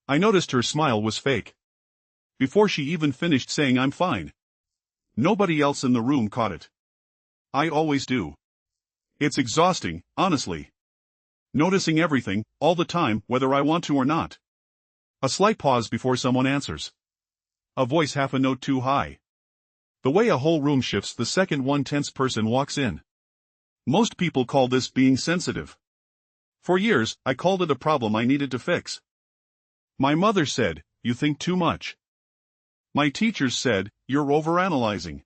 I noticed her smile was fake. Before she even finished saying I'm fine. Nobody else in the room caught it. I always do. It's exhausting, honestly. Noticing everything, all the time, whether I want to or not. A slight pause before someone answers. A voice half a note too high. The way a whole room shifts the second one tense person walks in. Most people call this being sensitive. For years, I called it a problem I needed to fix. My mother said, "You think too much." My teachers said, "You're overanalyzing."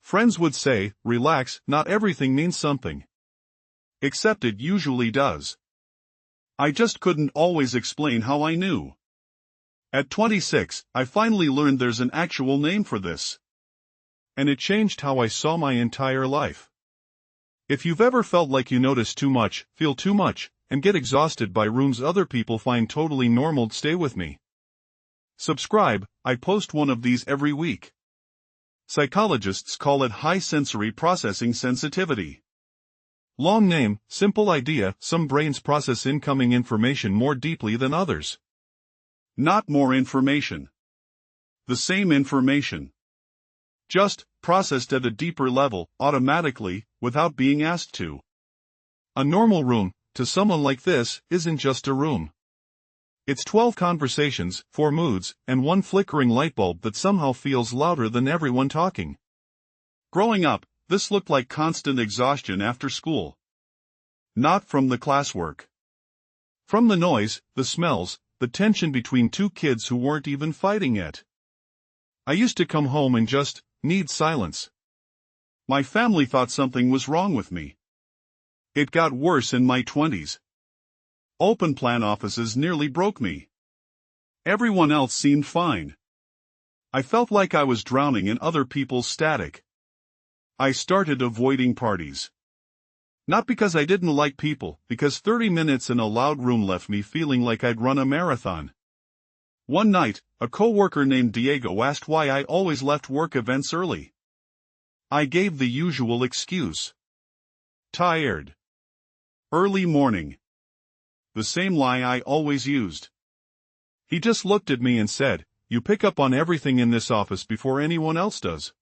Friends would say, "Relax, not everything means something." Except it usually does. I just couldn't always explain how I knew. At 26, I finally learned there's an actual name for this. And it changed how I saw my entire life. If you've ever felt like you notice too much, feel too much, and get exhausted by rooms other people find totally normal, stay with me. Subscribe, I post one of these every week. Psychologists call it high sensory processing sensitivity. Long name, simple idea, some brains process incoming information more deeply than others. Not more information. The same information. Just processed at a deeper level, automatically, without being asked to. A normal room, to someone like this, isn't just a room. It's 12 conversations, 4 moods, and one flickering light bulb that somehow feels louder than everyone talking. Growing up, this looked like constant exhaustion after school. Not from the classwork. From the noise, the smells, the tension between two kids who weren't even fighting yet. I used to come home and just need silence. My family thought something was wrong with me. It got worse in my 20s. Open plan offices nearly broke me. Everyone else seemed fine. I felt like I was drowning in other people's static. I started avoiding parties. Not because I didn't like people, because 30 minutes in a loud room left me feeling like I'd run a marathon. One night, a coworker named Diego asked why I always left work events early. I gave the usual excuse. Tired. Early morning. The same lie I always used. He just looked at me and said, "You pick up on everything in this office before anyone else does.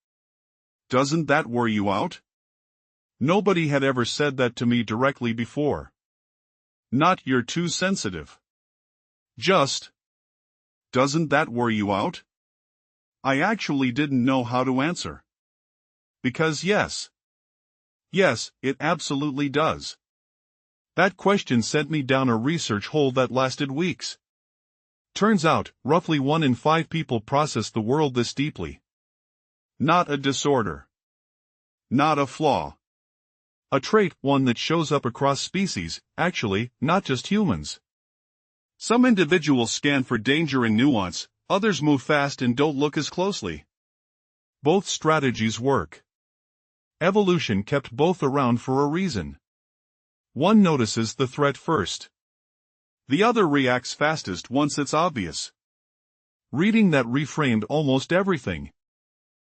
Doesn't that wear you out?" Nobody had ever said that to me directly before. Not "you're too sensitive." Just, "Doesn't that wear you out?" I actually didn't know how to answer. Because yes. Yes, it absolutely does. That question sent me down a research hole that lasted weeks. Turns out, roughly 1 in 5 people process the world this deeply. Not a disorder. Not a flaw. A trait, one that shows up across species, actually, not just humans. Some individuals scan for danger and nuance, others move fast and don't look as closely. Both strategies work. Evolution kept both around for a reason. One notices the threat first. The other reacts fastest once it's obvious. Reading that reframed almost everything.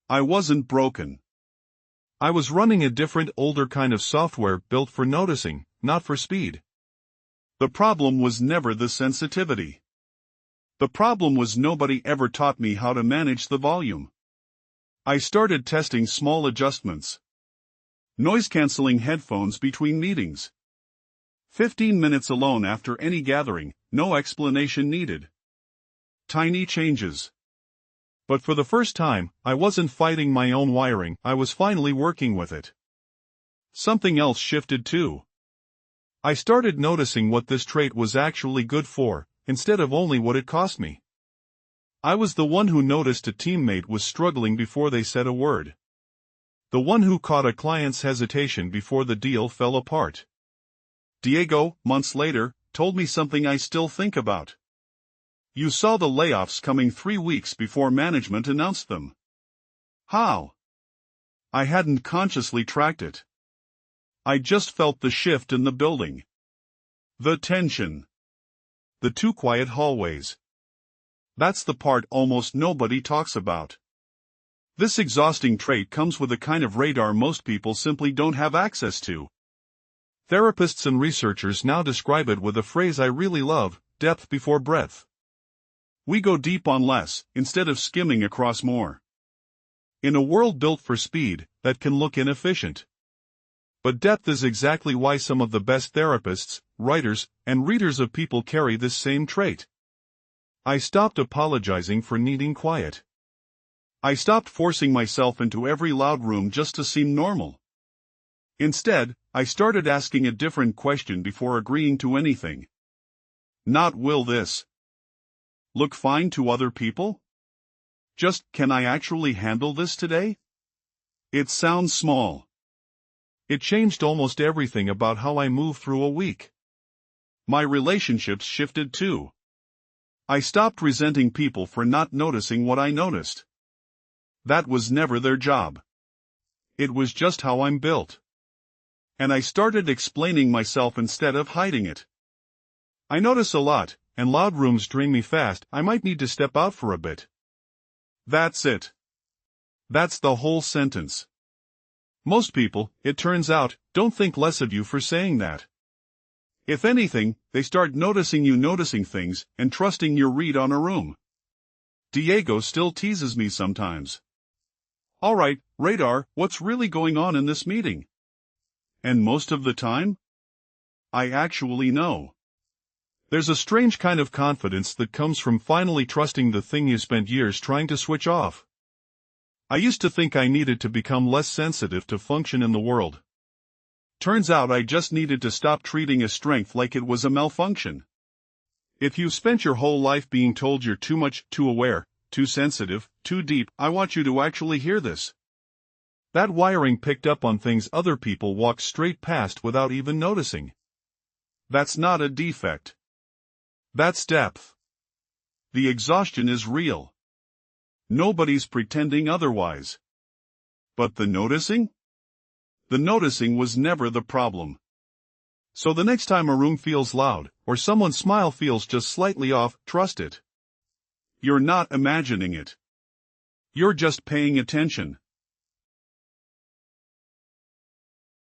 I wasn't broken. I was running a different, older kind of software built for noticing, not for speed. The problem was never the sensitivity. The problem was nobody ever taught me how to manage the volume. I started testing small adjustments. Noise-canceling headphones between meetings. 15 minutes alone after any gathering, no explanation needed. Tiny changes. But for the first time, I wasn't fighting my own wiring, I was finally working with it. Something else shifted too. I started noticing what this trait was actually good for, instead of only what it cost me. I was the one who noticed a teammate was struggling before they said a word. The one who caught a client's hesitation before the deal fell apart. Diego, months later, told me something I still think about. "You saw the layoffs coming 3 weeks before management announced them." How? I hadn't consciously tracked it. I just felt the shift in the building. The tension. The 2 quiet hallways. That's the part almost nobody talks about. This exhausting trait comes with a kind of radar most people simply don't have access to. Therapists and researchers now describe it with a phrase I really love, depth before breadth. We go deep on less, instead of skimming across more. In a world built for speed, that can look inefficient. But depth is exactly why some of the best therapists, writers, and readers of people carry this same trait. I stopped apologizing for needing quiet. I stopped forcing myself into every loud room just to seem normal. Instead, I started asking a different question before agreeing to anything. Not will this look fine to other people? Just, can I actually handle this today? It sounds small. It changed almost everything about how I move through a week. My relationships shifted too. I stopped resenting people for not noticing what I noticed. That was never their job. It was just how I'm built. And I started explaining myself instead of hiding it. I notice a lot, and loud rooms drain me fast. I might need to step out for a bit. That's it. That's the whole sentence. Most people, it turns out, don't think less of you for saying that. If anything, they start noticing you noticing things and trusting your read on a room. Diego still teases me sometimes. All right, Radar, what's really going on in this meeting? And most of the time, I actually know. There's a strange kind of confidence that comes from finally trusting the thing you spent years trying to switch off. I used to think I needed to become less sensitive to function in the world. Turns out I just needed to stop treating a strength like it was a malfunction. If you've spent your whole life being told you're too much, too aware, too sensitive, too deep, I want you to actually hear this. That wiring picked up on things other people walk straight past without even noticing. That's not a defect. That's depth. The exhaustion is real. Nobody's pretending otherwise. But the noticing? The noticing was never the problem. So the next time a room feels loud, or someone's smile feels just slightly off, trust it. You're not imagining it. You're just paying attention.